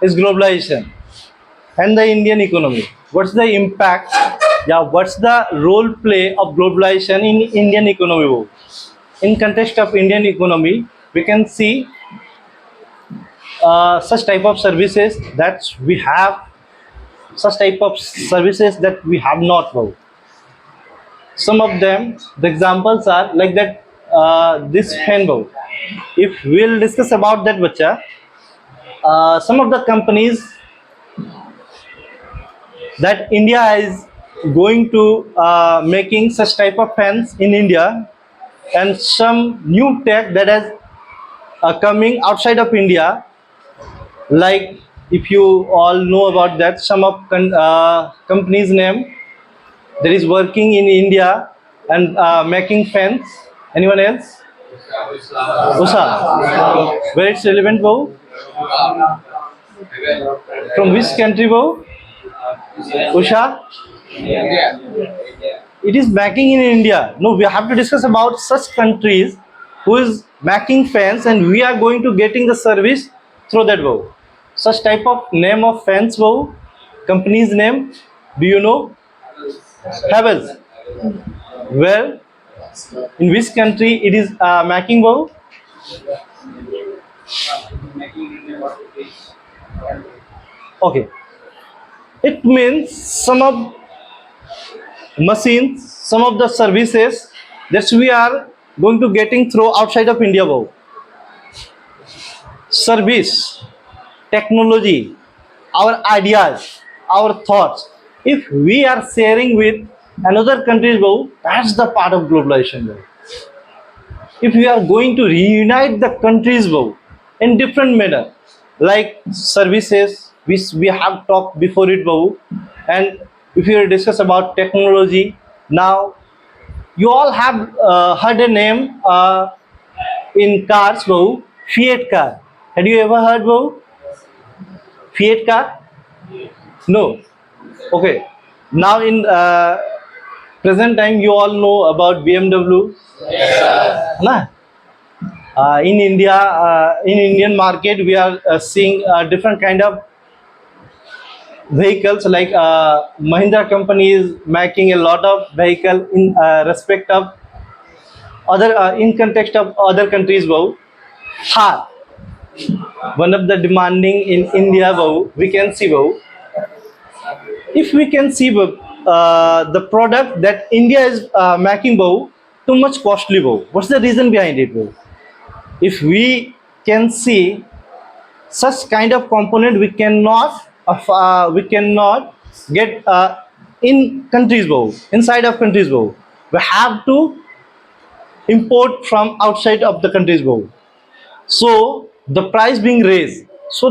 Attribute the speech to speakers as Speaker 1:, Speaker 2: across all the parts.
Speaker 1: is globalization and the Indian economy. What's the impact? Yeah, what's the role play of globalization in Indian economy? In context of Indian economy, we can see such type of services that we have, such type of services that we have not. Some of them, the examples are like that. This fan. If we'll discuss about that, bacha, some of the companies that India is going to making such type of fans in India, and some new tech that is coming outside of India. Like if you all know about that, some of companies name that is working in India and making fans. Anyone else? USA. Where it's relevant, Bhau? From which country, Bhau? Usha? It is making in India. No, we have to discuss about such countries who is making fans, and we are going to getting the service through that. Bhau. Such type of name of fans, Bhau. Company's name, do you know? Havels. Where? In which country it is making, Bhau? Okay. It means some of machines, some of the services that we are going to getting through outside of India. Bhau. Service, technology, our ideas, our thoughts. If we are sharing with another countries, Bhau, that's the part of globalization. Bhau. If we are going to reunite the countries, Bhau, in different manner, like services which we have talked before it, Bhau, and if you discuss about technology, now you all have heard a name in cars, Bhau, Fiat car. Had you ever heard, Bhau? Fiat car? No. Okay. Now in present time, you all know about BMW. Nah. In India, in Indian market, we are seeing different kind of vehicles. Like Mahindra company is making a lot of vehicle in respect of other in context of other countries. Wow, Thar, one of the demanding in India. Wow, we can see. Wow, if we can see the product that India is making. Wow, too much costly. Wow, what's the reason behind it? Wow? If we can see such kind of component, we cannot get in countries, inside of countries. We have to import from outside of the countries. So the price being raised, so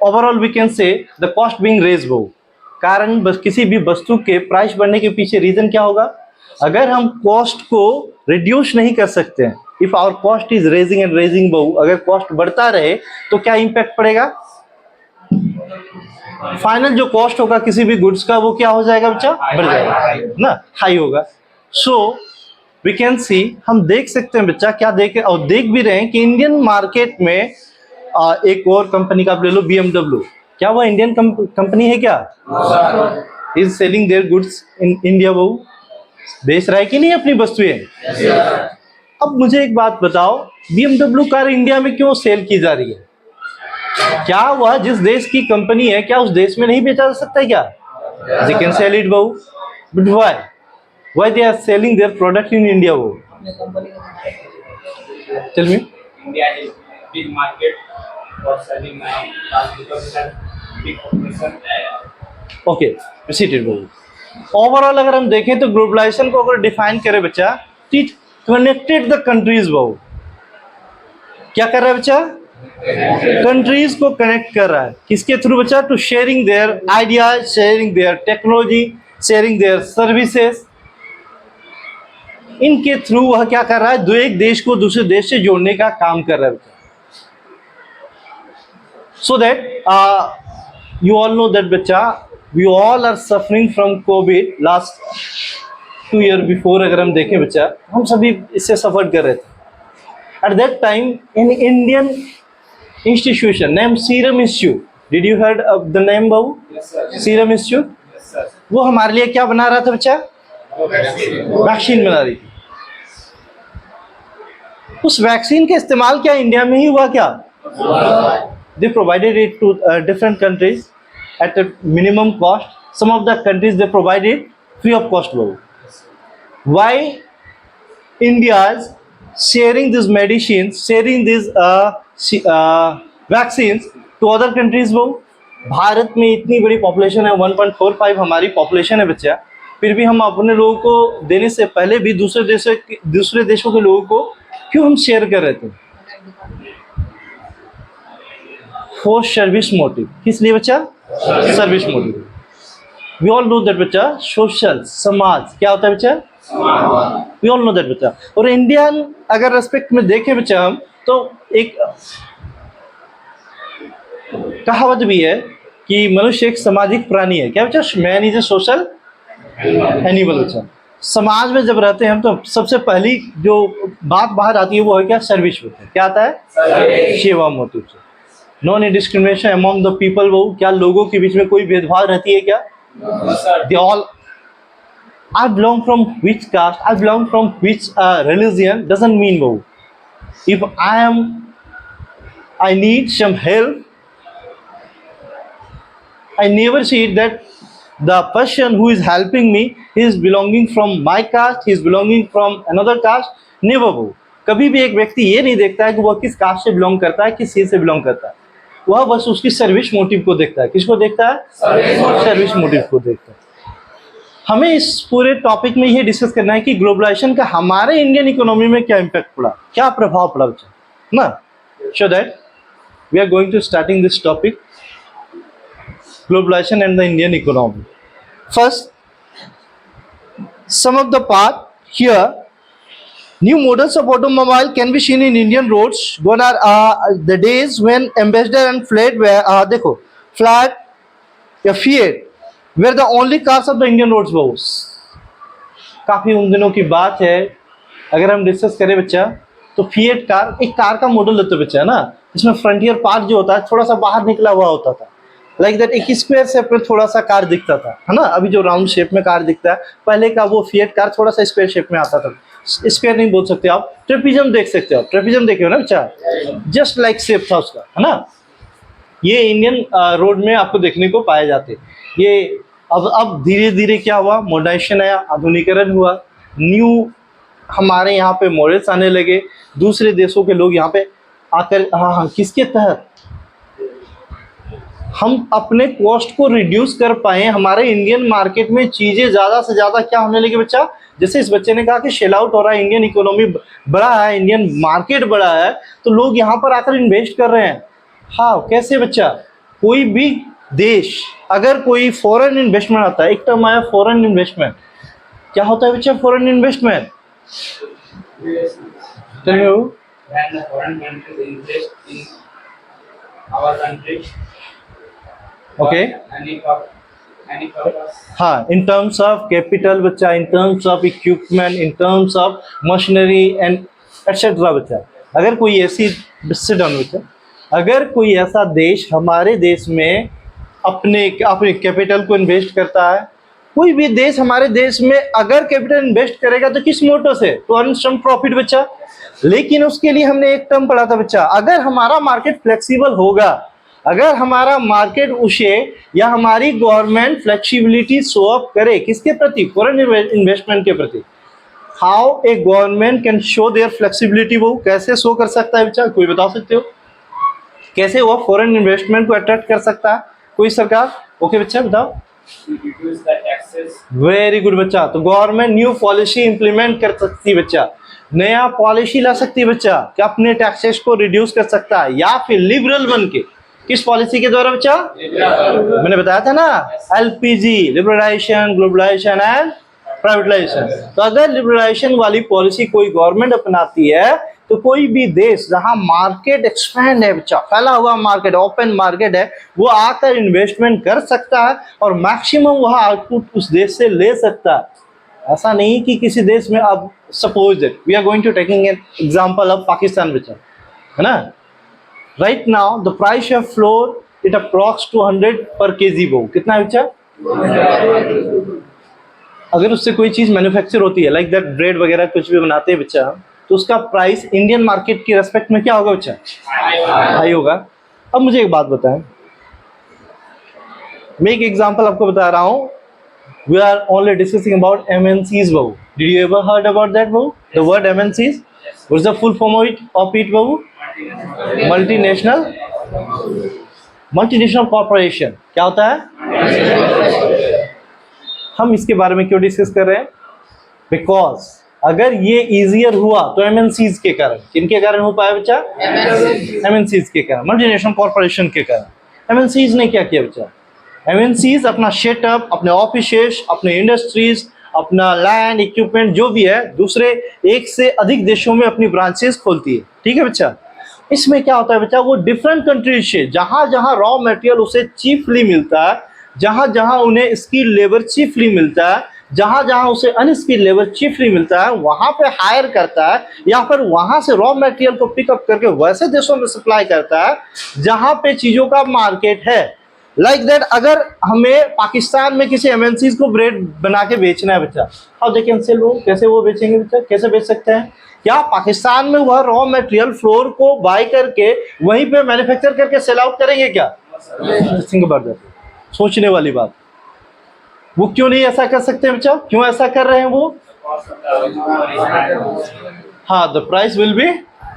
Speaker 1: overall we can say the cost being raised. कारण बस किसी भी वस्तु के price बढ़ने के पीछे reason क्या होगा? अगर हम कॉस्ट को रिड्यूस नहीं कर सकते हैं, if our cost is raising and raising, बहु अगर कॉस्ट बढ़ता रहे तो क्या इंपैक्ट पड़ेगा? फाइनल जो कॉस्ट होगा किसी भी गुड्स का वो क्या हो जाएगा बच्चा? बढ़ जाएगा ना, हाई होगा. सो वी कैन सी, हम देख सकते हैं बच्चा, क्या देख और देख भी रहे हैं कि इंडियन मार्केट में एक और कंपनी का आप ले लो, BMW. क्या वो इंडियन कंपनी है क्या? Is selling their goods in India. वो बेच रहा है कि नहीं अपनी वस्तुएं? अब मुझे एक बात बताओ, BMW कार इंडिया में क्यों सेल की जा रही है? क्या वह जिस देश की कंपनी है, क्या उस देश में नहीं बेचा जा सकता है क्या? They can sell it, बहु, but why they are selling their product in India? वो tell me.
Speaker 2: India is big market for selling now because it has big population.
Speaker 1: Okay, proceed it, बहु. ओवरऑल अगर हम देखें तो globalisation को अगर define करें बच्चा, इट कनेक्टेड द कंट्रीज. बहु क्या कर रहा है बच्चा? कंट्रीज को कनेक्ट कर रहा है. किसके थ्रू बच्चा? To sharing their ideas, sharing their technology, sharing their services. इनके थ्रू वह क्या कर रहा है? दो एक देश को दूसरे देश से जोड़ने का काम कर रहा है. So that you all know that बच्चा, we all are suffering from covid last 2 years before. अगर हम देखें बच्चा, हम सभी इससे सफर कर रहे थे. At that time, an Indian institution named Serum Institute. Did you heard of the name, Babu?
Speaker 2: Yes, sir.
Speaker 1: Serum Institute.
Speaker 2: Yes, sir.
Speaker 1: वो हमारे लिए क्या बना रहा था बच्चा? वैक्सीन बना रही थी। उस वैक्सीन का इस्तेमाल क्या इंडिया में ही हुआ क्या? They provided it to different countries at a minimum cost. Some of the countries they provided free of cost. Why India is sharing these medicines, sharing these vaccines to other countries? वो भारत में इतनी बड़ी population है, 1.45 हमारी population है बच्चा, फिर भी हम अपने लोगों को देने से पहले भी दूसरे देशों के लोगों को क्यों हम शेयर कर रहे थे? For service motive. किस लिए बच्चा? Service motive. We all know that बच्चा, सोशल, समाज क्या होता है बच्चा? वी ऑल नो दैट बच्चा। और इंडियन अगर रेस्पेक्ट में देखें बच्चा हम, तो एक कहावत भी है कि मनुष्य एक सामाजिक प्राणी है। क्या बच्चा? Man is a social animal बच्चा। समाज में जब रहते हैं हम तो सबसे पहली जो बात बाहर आती है वो है क्या? सर्विस होता है। क्या आता है? सेवा मोटिव से। Non discrimination among the people. वो क्या लोगों के बीच में कोई भेदभाव रहती है क्या? They all, I belong from which caste, I belong from which religion doesn't mean वो। If I need some help, I never see it that the person who is helping me is belonging from my caste, he is belonging from another caste, never वो। कभी भी एक व्यक्ति ये नहीं देखता है कि वह किस कास्ट से बिलोंग करता है, किस चीज से बिलोंग करता है। वह बस उसकी सर्विस मोटिव को देखता है। किसको देखता है? सर्विस मोटिव को देखता है। हमें इस पूरे टॉपिक में ये डिस्कस करना है कि ग्लोबलाइजेशन का हमारे इंडियन इकोनॉमी में क्या इम्पैक्ट पड़ा, क्या प्रभाव पड़ा ना। So that we are going to starting this topic, globalisation and the Indian economy. First, some of the part here, new models of automobile can be seen in Indian roads. Gone are the days when Ambassador and Fiat were देखो Fiat या Fiat were the only cars of the Indian roads boss। काफी उन दिनों की बात है। अगर हम डिस्कस करें बच्चा तो Fiat कार एक कार का मॉडल लेते बच्चा ना, इसमें फ्रंटियर पार्ट जो होता है थोड़ा सा बाहर निकला हुआ होता था, लाइक दैट एक स्क्वायर शेप में थोड़ा सा कार दिखता था, है ना। अभी जो राउंड शेप में कार दिखता है, पहले का वो Fiat कार थोड़ा सा स्क्वायर शेप में आता था। स्क्वायर नहीं बोल सकते आप, ट्रेपिजम देख सकते हो। ट्रेपिजम देखे हो ना बच्चा, जस्ट लाइक शेप था उसका, है ना। ये इंडियन रोड में आपको देखने को पाए जाते। ये अब धीरे धीरे क्या हुआ, मॉडर्नाइजेशन आया, आधुनिकीकरण हुआ, न्यू हमारे यहाँ पे मॉडल्स आने लगे। दूसरे देशों के लोग यहाँ पे आकर हाँ किसके तहत हम अपने कॉस्ट को रिड्यूस कर पाए। हमारे इंडियन मार्केट में चीज़ें ज़्यादा से ज़्यादा क्या होने लगी बच्चा, जैसे इस बच्चे ने कहा कि शेल आउट हो रहा है, इंडियन इकोनॉमी बड़ा है, इंडियन मार्केट बड़ा है, तो लोग यहाँ पर आकर इन्वेस्ट कर रहे हैं। हाँ, कैसे बच्चा? कोई भी देश अगर कोई फॉरेन इन्वेस्टमेंट आता है, एक टर्म आया फॉरेन इन्वेस्टमेंट। क्या होता है बच्चा foreign investment?
Speaker 2: When the foreign countries invest in our country,
Speaker 1: okay,
Speaker 2: any purpose,
Speaker 1: हाँ, इन टर्म्स ऑफ कैपिटल बच्चा, in terms of equipment, in terms of machinery and etcetera बच्चा। अगर कोई ऐसी बच्चा, अगर कोई ऐसा देश हमारे देश में अपने कैपिटल को इन्वेस्ट करता है, कोई भी देश हमारे देश में अगर कैपिटल इन्वेस्ट करेगा तो किस मोटो से? टू अर्न सम प्रॉफिट बच्चा। लेकिन उसके लिए हमने एक टर्म पढ़ा था बच्चा, अगर हमारा मार्केट फ्लेक्सिबल होगा, अगर हमारा मार्केट उसे या हमारी गवर्नमेंट फ्लेक्सिबिलिटी शो अप करे, किसके प्रति? फॉरेन इन्वेस्टमेंट के प्रति। How a government can show their flexibility, वो कैसे शो कर सकता है बच्चा? कोई बता सकते हो कैसे वो फॉरेन इन्वेस्टमेंट को अट्रैक्ट कर सकता है? कोई सरकार? ओके बच्चा बताओ।
Speaker 2: reduce the taxes,
Speaker 1: very good बच्चा। तो गवर्नमेंट न्यू पॉलिसी इंप्लीमेंट कर सकती है बच्चा, नया पॉलिसी ला सकती है बच्चा कि अपने टैक्सेस को रिड्यूस कर सकता है, या फिर लिबरल बन के। किस पॉलिसी के द्वारा बच्चा? मैंने बताया था ना, LPG, liberalisation, globalisation and privatisation. तो अगर लिबरलाइजेशन वाली पॉलिसी कोई गवर्नमेंट अपनाती है तो कोई भी देश जहां मार्केट एक्सपैंड है बच्चा, फैला हुआ मार्केट, ओपन मार्केट है, वो आकर इन्वेस्टमेंट कर सकता है और मैक्सिमम वह आउटपुट उस देश से ले सकता है। ऐसा नहीं कि किसी देश में अब suppose that we are going to taking an example of Pakistan बच्चा है ना. Right now the price of flour it approx 200 per kg वो कितना है बच्चा. अगर उससे कोई चीज मैन्युफैक्चर होती है लाइक दैट ब्रेड वगैरह कुछ भी बनाते हैं बच्चा, तो उसका प्राइस इंडियन मार्केट की रेस्पेक्ट में क्या होगा बच्चा. हाई होगा. अब मुझे एक बात बताएं, मैं एक एग्जांपल आपको बता रहा हूं. We are only discussing about MNCs बाबू. Did you ever heard about that बाबू, the word MNCs? What is the full form of it बाबू? Multinational corporation. क्या होता है? हम इसके बारे में क्यों डिस्कस कर रहे हैं? बिकॉज अगर ये इजियर हुआ तो MNCs के कारण. किनके कारण हो पाया बच्चा? MNCs के कारण, मल्टीनेशनल कॉर्पोरेशन के कारण. MNCs ने क्या किया बच्चा? MNCs अपना सेटअप, अपने ऑफिसेस, अपने इंडस्ट्रीज, अपना लैंड इक्विपमेंट जो भी है दूसरे एक से अधिक देशों में अपनी ब्रांचेस खोलती है. ठीक है बच्चा. इसमें क्या होता है बच्चा, वो डिफरेंट कंट्रीज से जहां जहां रॉ मटेरियल उसे चीपली मिलता है, जहां जहां उन्हें स्किल लेबर चीपली मिलता है, जहां जहां उसे अनस्किल लेबर चीपली मिलता है, वहां पे हायर करता है या फिर वहां से रॉ मटेरियल को पिकअप करके वैसे देशों में सप्लाई करता है जहां पे चीजों का मार्केट है. लाइक दैट अगर हमें पाकिस्तान में किसी MNCs को ब्रेड बना के बेचना है बच्चा, हाउ दे कैन सेल, वो कैसे वो बेचेंगे बच्चा, कैसे बेच सकते हैं? क्या पाकिस्तान में वह रॉ मटेरियल फ्लोर को बाय करके वहीं पे मैन्युफैक्चर करके सेल आउट करेंगे क्या? Think about that. सोचने वाली बात. वो क्यों नहीं ऐसा कर सकते बच्चा? क्यों ऐसा कर रहे हैं वो? हाँ, the price will be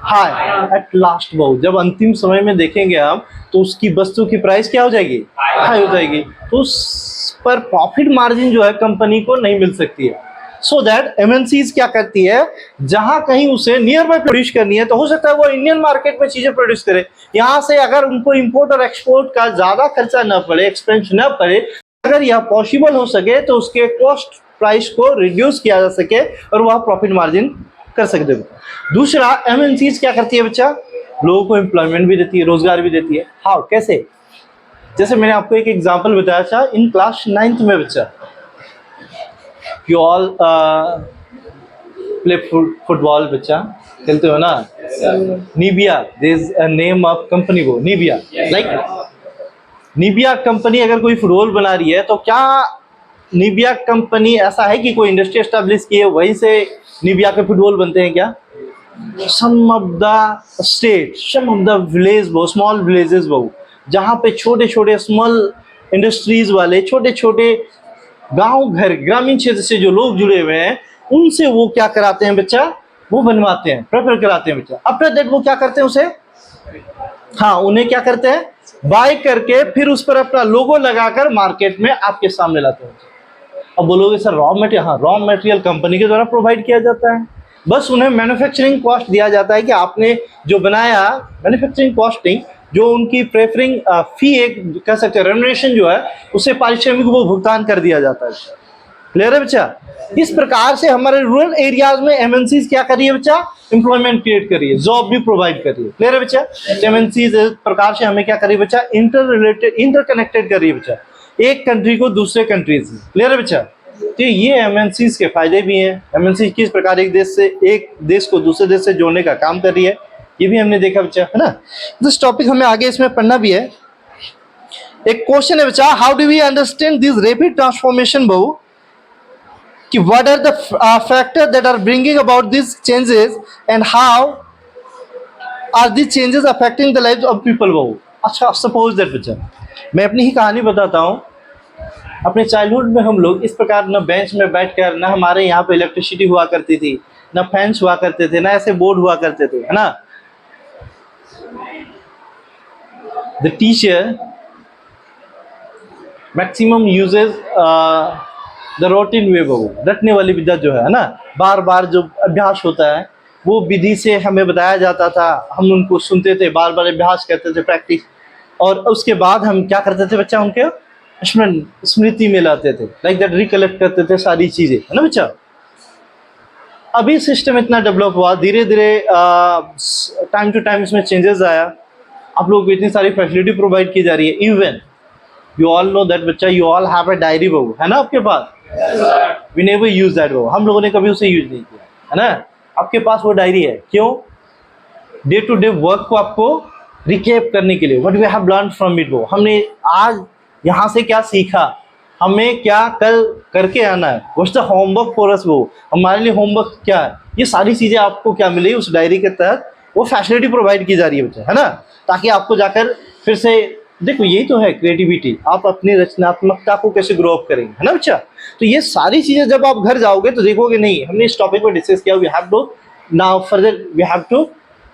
Speaker 1: high at last. बहुत जब अंतिम समय में देखेंगे हम तो उसकी वस्तु की प्राइस क्या हो जाएगी? हाई हो जाएगी. तो उस पर प्रॉफिट मार्जिन जो है कंपनी को नहीं मिल सकती है. सो दैट MNCs क्या करती है, जहां कहीं उसे नियर बाय प्रोड्यूस करनी है तो हो सकता है वो इंडियन मार्केट में चीजें प्रोड्यूस करे. यहां से अगर उनको इंपोर्ट और एक्सपोर्ट का ज्यादा खर्चा न पड़े, एक्सपेंस न पड़े, अगर यह पॉसिबल हो सके तो उसके कॉस्ट प्राइस को रिड्यूस किया जा सके और वह प्रॉफिट मार्जिन कर सकते हैं. दूसरा, MNCs क्या करती है बच्चा? लोगों को एम्प्लॉयमेंट भी देती है, रोजगार भी देती है. हाउ, कैसे? जैसे मैंने आपको एक एग्जांपल बताया था इन क्लास 9th में बच्चा, यू ऑल प्ले फुटबॉल बच्चा, खेलते हो ना. Nivea, there is a name of company, वो नीबिया. लाइक नीबिया कंपनी अगर कोई फुटबॉल बना रही है तो क्या नीबिया कंपनी ऐसा है कि कोई इंडस्ट्री एस्टेब्लिश की है वहीं से नीबिया के फुटबॉल बनते हैं क्या? Some of the state, some of the village, वो स्मॉल विलेजेस, वो जहाँ पे छोटे छोटे स्मॉल इंडस्ट्रीज वाले छोटे छोटे गांव घर ग्रामीण क्षेत्र से जो लोग जुड़े हुए हैं उनसे वो क्या कराते हैं बच्चा? वो बनवाते हैं, प्रेफर कराते हैं बच्चा. आफ्टर दैट वो क्या करते हैं उसे, हाँ उन्हें क्या करते हैं, बाय करके फिर उस पर अपना लोगो लगाकर मार्केट में आपके सामने लाते हैं. अब बोलोगे सर रॉ मटेरियल, हाँ रॉ मटेरियल कंपनी के द्वारा प्रोवाइड किया जाता है. बस उन्हें मैन्युफैक्चरिंग कॉस्ट दिया जाता है कि आपने जो बनाया, मैन्युफैक्चरिंग कॉस्टिंग जो उनकी प्रेफरिंग फी एक कह सकते हैं रेम्युनरेशन जो है उसे पारिश्रमिक वो भुगतान कर दिया जाता है. क्लियर है बच्चा? इस प्रकार से हमारे रूरल एरियाज में MNCs क्या कर रही है बच्चा? एम्प्लॉयमेंट क्रिएट कर रही है, जॉब भी प्रोवाइड कर रही है. क्लियर है बच्चा? MNCs इस प्रकार से हमें क्या कर रही है बच्चा? इंटर रिलेटेड, इंटरकनेक्टेड कर रही है बच्चा एक कंट्री को दूसरे कंट्री से. क्लियर है बच्चा? तो ये MNCs के फायदे भी हैं. MNCs किस प्रकार एक देश को दूसरे देश से जोड़ने का काम कर रही है, ये भी हमने देखा बच्चा, है ना. दिस टॉपिक हमें आगे इसमें पढ़ना भी है. एक क्वेश्चन है बच्चा, how do we understand this rapid transformation बहु, कि what are the factor that are bringing about this changes and how are this changes affecting the life of people बहु. अच्छा, सपोज दैट बच्चा मैं अपनी ही कहानी बताता हूँ. अपने चाइल्डहुड में हम लोग इस प्रकार न बेंच में बैठकर, न हमारे यहाँ पे इलेक्ट्रिसिटी हुआ करती थी, न फैंस हुआ करते थे, न ऐसे बोर्ड हुआ करते थे, है ना. The teacher maximum uses the routine way बहु, रटने वाली विद्या जो है ना, बार बार जो अभ्यास होता है वो विधि से हमें बताया जाता था. हम उनको सुनते थे, बार बार अभ्यास करते थे, प्रैक्टिस, और उसके बाद हम क्या करते थे बच्चा? उनके स्मृति में लाते थे, लाइक दैट रिकलेक्ट करते थे सारी चीजें, है ना बच्चा. अभी सिस्टम इतना डेवलप हुआ, धीरे धीरे टाइम टू टाइम इसमें चेंजेस आया. आप लोगों को इतनी सारी फैसिलिटी प्रोवाइड की जा रही है. Even you all know that बच्चा, you all have a diary बहु, है ना आपके पास. वी नेवर यूज दैट बहु, हम लोगों ने कभी उसे यूज नहीं किया. है ना, आपके पास वो डायरी है, क्यों? डे टू डे वर्क को आपको रिकेप करने के लिए, what we have learn from it, वो हमने आज यहाँ से क्या सीखा, हमें क्या कल करके आना है, what's the homework for us, वो हमारे लिए होमवर्क क्या है, ये सारी चीज़ें आपको क्या मिली उस डायरी के तहत, वो फैसिलिटी प्रोवाइड की जा रही है बच्चा, है ना, ताकि आपको जाकर फिर से देखो, यही तो है क्रिएटिविटी, आप अपनी रचनात्मकता को कैसे ग्रो अप करेंगे, है ना बच्चा। तो ये सारी चीज़ें जब आप घर जाओगे तो देखोगे नहीं, हमने इस टॉपिक पर डिस्कस किया, we have to now further we have to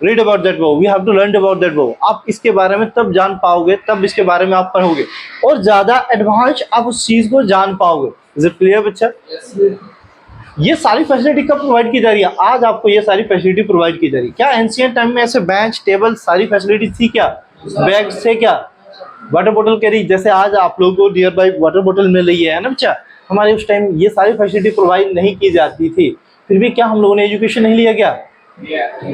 Speaker 1: read about that book, we have to learn about that book, आप इसके बारे में तब जान पाओगे, तब इसके बारे में आप पढ़ोगे और ज़्यादा एडवांस आप उस चीज़ को जान पाओगे। इज इट क्लियर बच्चा? ये सारी फैसिलिटी कब प्रोवाइड की जा रही है? आज आपको ये सारी फैसिलिटी प्रोवाइड की जा रही है। क्या एंशिएंट टाइम में ऐसे बेंच टेबल सारी फैसिलिटी थी क्या? बैग से क्या वाटर बोतल कैरी, जैसे आज आप लोगों को नियर बाई वाटर बोतल मिल रही है ना बच्चा, हमारे उस टाइम ये सारी फैसिलिटी प्रोवाइड नहीं की जाती थी, फिर भी क्या हम लोगों ने एजुकेशन नहीं लिया? क्या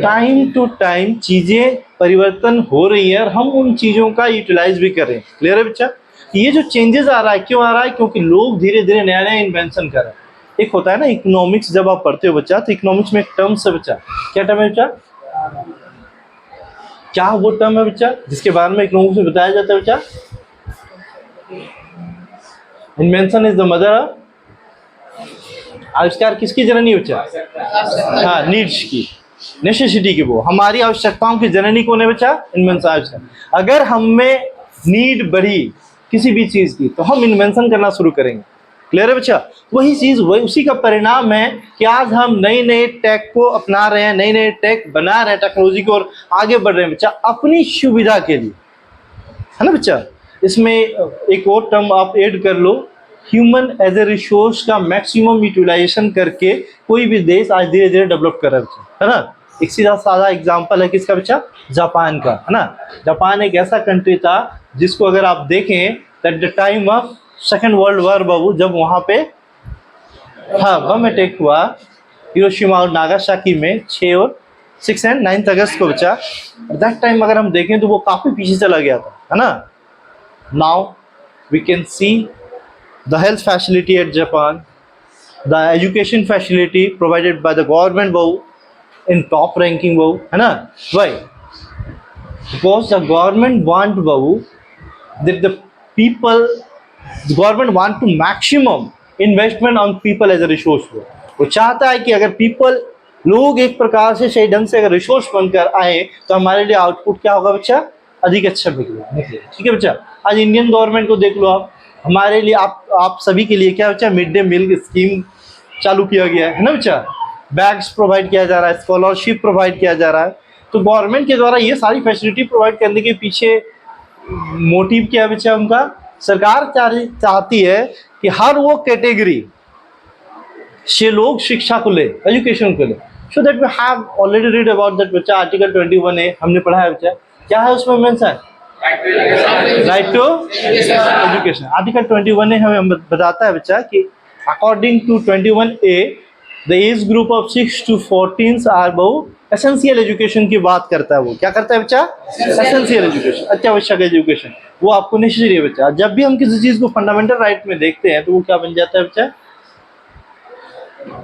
Speaker 1: टाइम टू टाइम चीजें परिवर्तन हो रही है और हम उन चीजों का यूटिलाइज भी कर रहे हैं। क्लियर है बच्चा? ये जो चेंजेस आ रहा है, क्यों आ रहा है? क्योंकि लोग धीरे धीरे नया नया इन्वेंशन कर रहे हैं। एक होता है ना इकोनॉमिक्स, जब आप पढ़ते हो बच्चा, तो इकोनॉमिक्स में एक टर्म्स है बच्चा, क्या टर्म है बच्चा? क्या वो टर्म है बच्चा जिसके बारे में इकोनॉमिक्स में बताया जाता है बच्चा? Invention is the mother of, आविष्कार किसकी जननी बच्चा? हाँ, नीड्स की, नेसेसिटी की, वो हमारी आवश्यकताओं की जननी कौन है बच्चा? इन्वेंशन, आविष्कार। अगर हमें नीड बढ़ी किसी भी चीज की तो हम इन्वेंशन करना शुरू करेंगे। क्लियर है बच्चा? वही चीज, वही उसी का परिणाम है कि आज हम नए नए टेक को अपना रहे हैं, नए नए टेक बना रहे हैं, टेक्नोलॉजी को और आगे बढ़ रहे हैं बच्चा, अपनी सुविधा के लिए, है ना बच्चा। इसमें एक और टर्म आप ऐड कर लो, ह्यूमन एज ए रिसोर्स का मैक्सिमम यूटिलाइजेशन करके कोई भी देश आज धीरे धीरे डेवलप कर रहा है बच्चा, है ना। एक सीधा साधा एग्जांपल है किसका बच्चा? जापान का, है ना। जापान एक ऐसा कंट्री था जिसको अगर आप देखें at the time of second world war बाबू, जब वहाँ पे हाँ बम अटैक हुआ हिरोशिमा और नागासाकी में 6 और 6 एंड 9 अगस्त को बचा, दैट टाइम अगर हम देखें तो वो काफ़ी पीछे चला गया था, है ना। Now we can see the health facility at Japan, the education facility provided by the government बहु इन टॉप रैंकिंग बहु, है ना। Why? Because the government want बहु that the people, the government want to maximum investment on people as a resource। वो चाहता है कि अगर पीपल, लोग एक प्रकार से सही ढंग से अगर रिसोर्स बनकर आए तो हमारे लिए आउटपुट क्या होगा बच्चा? अधिक अच्छा निकले। ठीक है बच्चा। आज इंडियन गवर्नमेंट को देख लो आप, हमारे लिए आप सभी के लिए क्या बच्चा? मिड डे मील स्कीम चालू किया गया है ना बच्चा। बैग्स प्रोवाइड किया जा रहा है, स्कॉलरशिप प्रोवाइड किया जा रहा है। तो गवर्नमेंट के द्वारा ये सारी फैसिलिटी प्रोवाइड करने के पीछे मोटिव क्या है बच्चा? उनका सरकार चाहती है कि हर वो कैटेगरी से लोग शिक्षा को ले, एजुकेशन को ले। So that we have already read about that बच्चा, आर्टिकल 21A हमने पढ़ा है बच्चा। क्या है उसमें mention? Right to education. Article 21A हमें बताता है बच्चा कि according to 21A the age group of 6 to 14 are बहु एसेंशियल एजुकेशन की बात करता है। वो क्या करता है बच्चा? एसेंशियल एजुकेशन, अत्यावश्यक एजुकेशन, वो आपको नेसेसरी है बच्चा। जब भी हम किसी चीज को फंडामेंटल राइट में देखते हैं तो वो क्या बन जाता है बच्चा?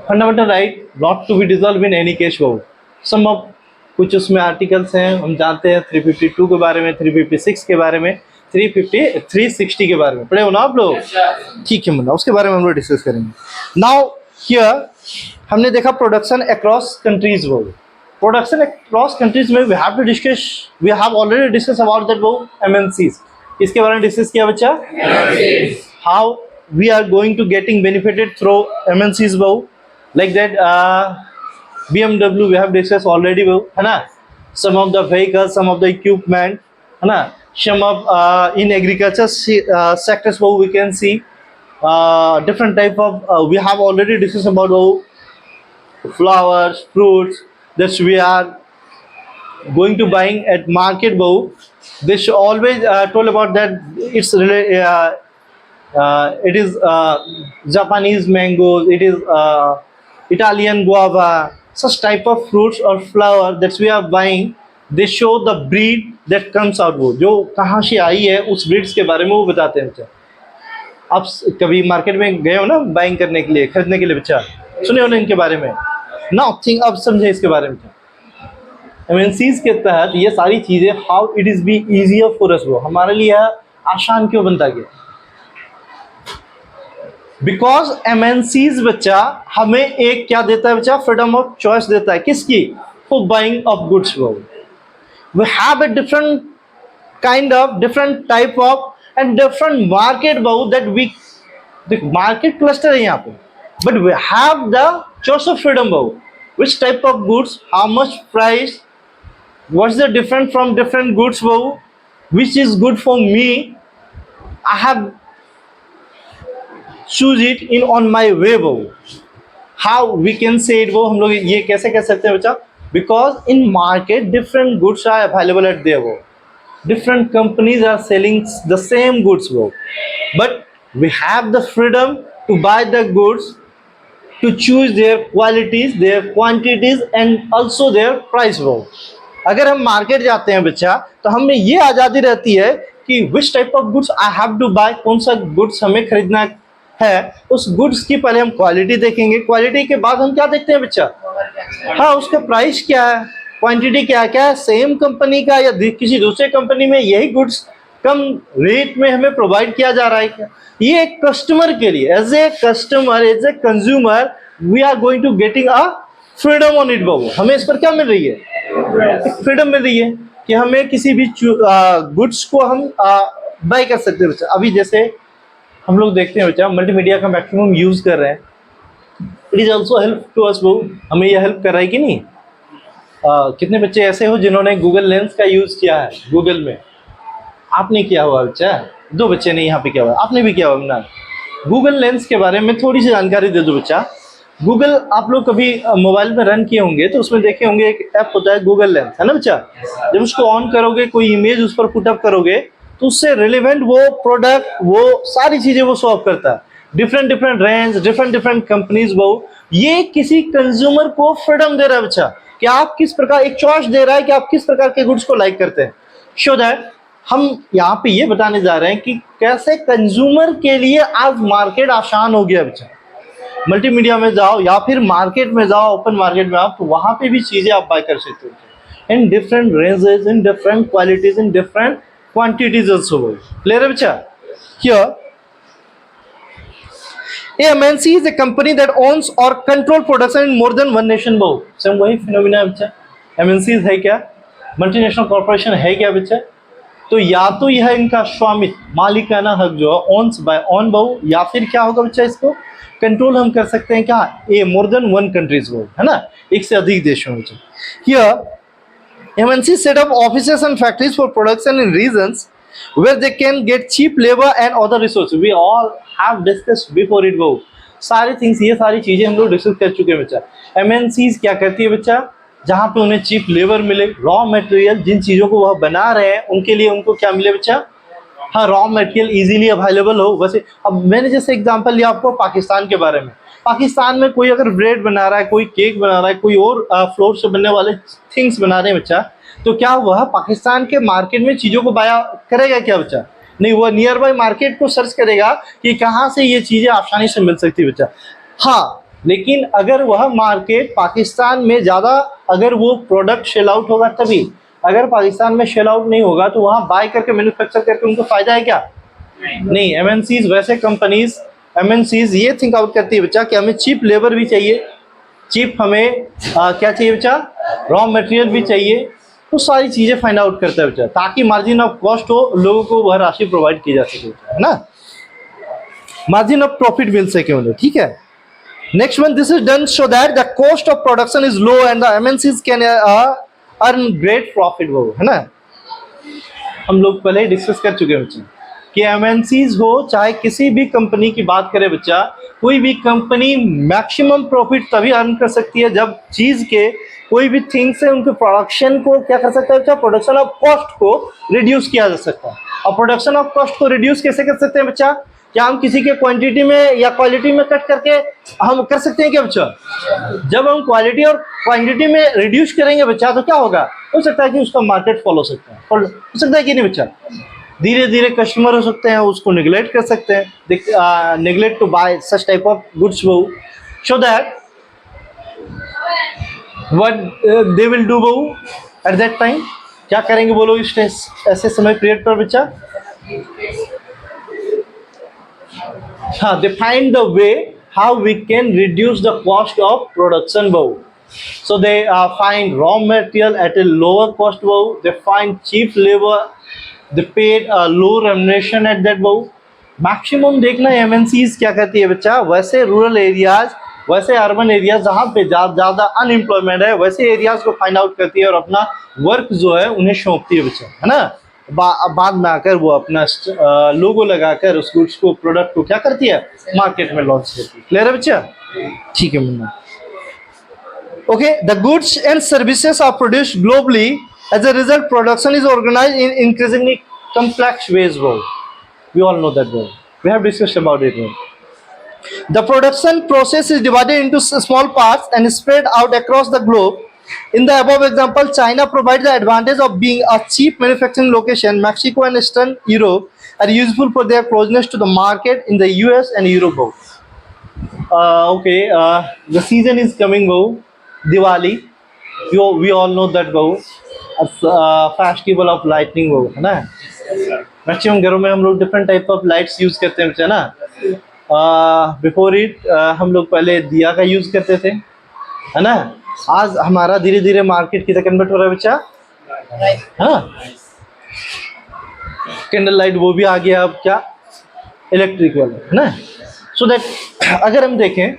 Speaker 1: Fundamental right not to be dissolve in any case. वो सम ऑफ कुछ उसमें आर्टिकल्स हैं, हम जानते हैं 352 के बारे में, 356 के बारे में, 360 के बारे में पढ़े हो ना आप लोग? ठीक है, मतलब उसके बारे में हम लोग डिस्कस करेंगे। नाउ हियर हमने देखा प्रोडक्शन अक्रॉस कंट्रीज। वो प्रोडक्शन अक्रॉस कंट्रीज में we have to discuss, we have already discuss about that वो MNCs। इसके बारे में डिस्कस किया बच्चा, how we are going to getting benefited through MNCs बहु, like that BMW we have discussed already बहु, है ना। some of the vehicles, some of the equipment, है ना। some of in agriculture sectors बहु we can see different type of we have already discussed about बहु flowers, fruits that we are going to buying at market बहु। this always told about that it's it is Japanese mangoes, it is Italian guava, such type of fruits or flower that we are buying, they show the breed that comes out। वो जो कहाँ से आई है उस breeds के बारे में वो बताते हैं बच्चा। आप कभी मार्केट में गए हो ना बाइंग करने के लिए, खरीदने के लिए बच्चा, सुने हो ना इनके बारे में? नाउ थिंक, अब समझे इसके बारे में। एमएनसीज के तहत ये सारी चीजें, how it is be easier for us, वो हमारे लिए आसान क्यों बनता गया? बिकॉज एमएनसीज बच्चा हमें एक क्या देता है बच्चा, फ्रीडम ऑफ चॉइस देता है। किसकी? For buying of goods. वो we have a different kind of, different type of and different market बहु दैट वी, मार्केट क्लस्टर है यहाँ पे, but we have the choice of freedom बहु, which type of goods, how much price, what's the different from different goods बहु, which is good for me, I have choose it in on my way बहु। how we can say it वो हम लोग ये कैसे कह सकते हैं बच्चा? because in market different goods are available at there वो, different companies are selling the same goods वो, but we have the freedom to buy the goods, to choose their qualities, their quantities and also their price वो। अगर हम market जाते हैं बच्चा तो हमें ये आज़ादी रहती है कि which type of goods I have to buy, कौन सा गुड्स हमें खरीदना है, उस गुड्स की पहले हम क्वालिटी देखेंगे, क्वालिटी के बाद हम क्या देखते हैं बच्चा, हाँ उसका प्राइस क्या है, क्वांटिटी क्या है, क्या है सेम कंपनी का या किसी दूसरे कंपनी में यही गुड्स कम रेट में हमें प्रोवाइड किया जा रहा है क्या? ये एक कस्टमर के लिए, as a customer, as a consumer, we are going to getting a freedom on it बाबू। हमें इस पर क्या मिल रही है? फ्रीडम मिल रही है कि हमें किसी भी गुड्स को हम बाय कर सकते हैं बच्चा। अभी जैसे हम लोग देखते हैं बच्चा, मल्टीमीडिया का मैक्सिमम यूज कर रहे हैं, it is also help to us बाबू। हमें यह हेल्प कर रहा है कि नहीं? कितने बच्चे ऐसे हो जिन्होंने गूगल लेंस का यूज किया है गूगल में? आपने किया हुआ बच्चा? 2 बच्चे ने यहाँ पे किया हुआ, आपने भी किया हुआ ना? गूगल लेंस के बारे में थोड़ी सी जानकारी दे दो बच्चा। गूगल आप लोग कभी मोबाइल में रन किए होंगे तो उसमें देखे होंगे एक ऐप होता है गूगल लेंस, है ना बच्चा? जब उसको ऑन करोगे, कोई इमेज उस पर पुटअप करोगे तो उससे रिलेवेंट वो प्रोडक्ट, वो सारी चीजें वो शो अप करता है, different different range, different different companies. वो ये किसी कंज्यूमर को फ्रीडम दे रहा है बच्चा कि आप किस प्रकार, एक चॉइस दे रहा है कि आप किस प्रकार के गुड्स को लाइक करते हैं। सो दैट हम यहाँ पे ये बताने जा रहे हैं कि कैसे कंज्यूमर के लिए आज मार्केट आसान हो गया बच्चा। मल्टीमीडिया में जाओ या फिर मार्केट में जाओ, ओपन मार्केट में आप, तो वहां पे भी चीजें आप बाय कर सकते हो in different ranges, in different qualities, in different quantities also. Clear है बच्चा? Here MNC is a company that owns or control production in more than one nation बहु। सेम वही फिनोमिना है बच्चा। MNC है क्या? मल्टीनेशनल कॉर्पोरेशन है क्या बच्चा? तो या तो यह इनका स्वामित्व, मालिकाना हक जो है, ओन्स बाय ओन बहु, या फिर क्या होगा बच्चा, इसको कंट्रोल हम कर सकते हैं क्या? ए मोर देन वन कंट्रीज बहु, है ना, एक से अधिक देशों में। Here MNC set up offices and factories for production in regions where they can get cheap labor and other resources. We all have discussed before it बहु। सारी थिंग्स, ये सारी चीजें हम लोग डिस्कस कर चुके हैं बच्चा। MNCs क्या करती है बच्चा? जहां पे उन्हें चीप लेबर मिले, रॉ मटेरियल, जिन चीजों को वह बना रहे हैं उनके लिए उनको क्या मिले बच्चा? हाँ, रॉ मटेरियल इजीली अवेलेबल हो। वैसे अब मैंने जैसे एग्जांपल लिया आपको पाकिस्तान के बारे में। पाकिस्तान में कोई अगर ब्रेड बना रहा है, कोई केक बना रहा है, कोई और फ्लोर से बनने वाले थिंग्स बना रहे हैं बच्चा, तो क्या वह पाकिस्तान के मार्केट में चीजों को बाया करेगा क्या बच्चा? नहीं, वह नियर बाय मार्केट को सर्च करेगा कि कहाँ से ये चीजें आसानी से मिल सकती है बच्चा। हाँ, लेकिन अगर वह मार्केट पाकिस्तान में ज़्यादा, अगर वो प्रोडक्ट सेल आउट होगा तभी, अगर पाकिस्तान में सेल आउट नहीं होगा तो वहाँ बाय करके मैन्युफैक्चर करके उनको फायदा है क्या? नहीं। MNCs वैसे कंपनीज, MNCs ये थिंक आउट करती है बच्चा कि हमें चीप लेबर भी चाहिए, चीप हमें क्या चाहिए बच्चा? रॉ मटेरियल भी चाहिए। तो सारी चीज़ें फाइंड आउट करता है बच्चा ताकि मार्जिन ऑफ कॉस्ट हो, लोगों को वह राशि प्रोवाइड की जा सके, है ना, मार्जिन ऑफ प्रॉफिट मिल सके उन्हें। ठीक है, next one, this is done so that the cost of production is low and the MNCs can earn great profit वो, है ना। हम लोग पहले ही डिस्कस कर चुके हैं बच्चा कि MNCs हो चाहे किसी भी कंपनी की बात करें बच्चा, कोई भी कंपनी मैक्सिमम प्रॉफिट तभी अर्न कर सकती है जब चीज के, कोई भी थिंग से उनके प्रोडक्शन को क्या कर सकता है बच्चा? प्रोडक्शन ऑफ कॉस्ट को रिड्यूस किया जा सकता है। और प्रोडक्शन ऑफ कॉस्ट को रिड्यूस कैसे कर सकते हैं बच्चा? क्या हम किसी के क्वांटिटी में या क्वालिटी में कट करके हम कर सकते हैं क्या बच्चा? जब हम क्वालिटी और क्वांटिटी में रिड्यूस करेंगे बच्चा तो क्या होगा? हो सकता है कि उसका मार्केट फॉलो हो सकता है कि नहीं बच्चा? धीरे धीरे कस्टमर हो सकते हैं उसको निगलेक्ट कर सकते हैं, neglect to buy such type of goods वो, so that what they will do बहू at that time? क्या करेंगे बोलो इस ऐसे समय पीरियड पर बच्चा? हाँ, they find the way how we can reduce the cost of production बहू. So they find raw material at a lower cost बहू. They find cheap labor. They paid a low remuneration at that बहू. Maximum देखना MNCs क्या करती है बच्चा, वैसे rural areas, वैसे अर्बन एरियाज जहाँ पे ज़्यादा अनएम्प्लॉयमेंट है, वैसे एरियाज को फाइंड आउट करती है और अपना वर्क जो है उन्हें सौंपती है बच्चा, है ना. बाद में आकर वो अपना लोगो लगाकर उस गुड्स को, प्रोडक्ट को क्या करती है, मार्केट में लॉन्च करती है. क्लियर है बच्चा? ठीक है Munna. Okay, the goods and services are produced globally. As a result, production is organized in increasingly complex ways. We all know that. We have discussed about it. The production process is divided into small parts and spread out across the globe. In the above example, China provides the advantage of being a cheap manufacturing location. Mexico and Eastern Europe are useful for their closeness to the market in the US and Europe. Okay, the season is coming. Diwali. We all know that. Festival of lightning. है ना. Maximum घरों में हम लोग different type of lights use करते हैं बच्चा ना. बिफोर इट हम लोग पहले दिया का यूज करते थे, है ना. आज हमारा धीरे धीरे मार्केट की तरफ कन्वर्ट हो रहा है बच्चा, है ना. कैंडल लाइट वो भी आ गया अब, क्या इलेक्ट्रिक वाला, है ना. सो दैट अगर हम देखें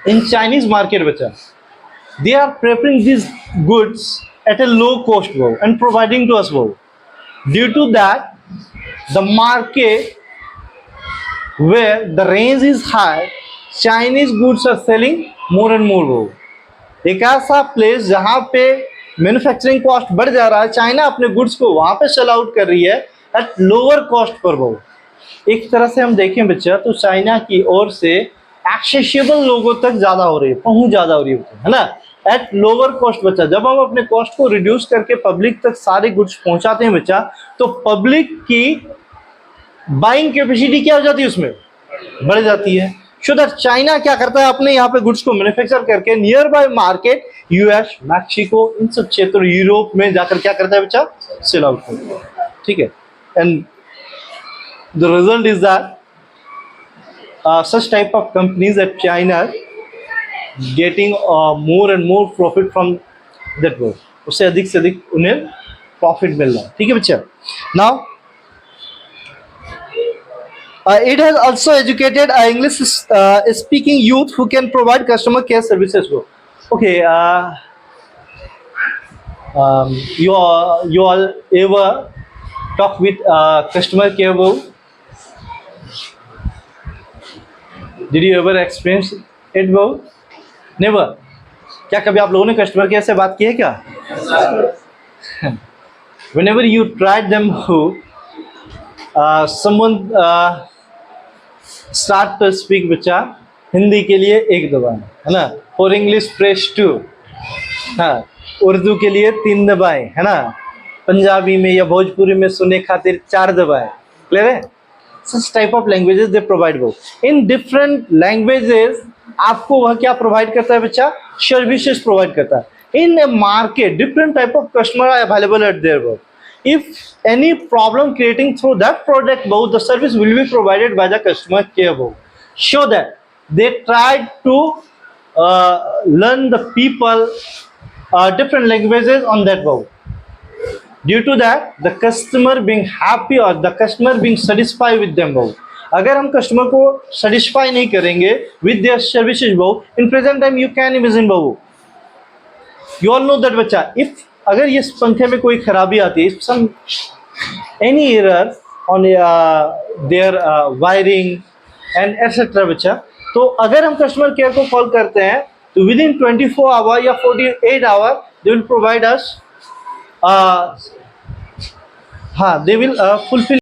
Speaker 1: इन चाइनीज मार्केट बच्चा, they are preferring this goods at a low cost and providing to us. Due to that, the market where the range is high, Chinese goods are selling more and more. एक ऐसा place जहाँ पे manufacturing cost बढ़ जा रहा है, China अपने goods को वहाँ पे सेल आउट कर रही है एट लोअर कॉस्ट पर. वो एक तरह से हम देखें बच्चा तो चाइना की ओर से एक्सेसिबल लोगों तक ज़्यादा हो रही है, पहुँच ज़्यादा हो रही है ना, एट लोअर कॉस्ट बच्चा. जब हम अपने कॉस्ट को रिड्यूस करके पब्लिक तक सारे गुड्स पहुंचाते हैं बच्चा, तो पब्लिक की बाइंग कैपेसिटी क्या हो जाती है, उसमें बढ़ जाती है. सो दैट चाइना क्या करता है, अपने यहाँ पे गुड्स को मैन्युफैक्चर करके near by market US, Mexico, इन सब क्षेत्रों, यूरोप में जाकर क्या करता है बच्चा, सेल आउट करता है. ठीक है. And the result is that such type of companies at China getting more and more profit from that work. उससे अधिक से अधिक उन्हें प्रॉफिट मिल रहा है. ठीक है बच्चा. Now it has also educated English speaking youth who can provide customer care services. Okay, you all ever talk with customer care? Did you ever experience it? Never. क्या कभी आप लोगों ने कस्टमर केयर से बात की है क्या? Whenever you tried them who someone start to speak बच्चा, हिंदी के लिए एक दबाएं, है ना. For English press 2. हाँ, उर्दू के लिए 3 दबाएं, है ना. पंजाबी में या भोजपुरी में सुनने खातिर 4 दबाएं. क्लियर है? Such type of languages they provide. In different languages आपको वह क्या प्रोवाइड करता है बच्चा, सर्विसेज प्रोवाइड करता है. In a market different type of customer are available at there. If any problem creating through that product the service will be provided by the customer care. So that they try to learn the people different languages on that. Due to that, the customer being happy or the customer being satisfied with them. अगर हम customer को satisfy नहीं करेंगे with their services in present time, you can imagine you all know that बच्चा, if अगर ये पंखे में कोई खराबी आती है, some any error on their wiring and etcetera बच्चा, तो अगर हम कस्टमर केयर को कॉल करते हैं तो विद इन 24 आवर या 48 hour they will provide us, हाँ, दे विल फुलफिल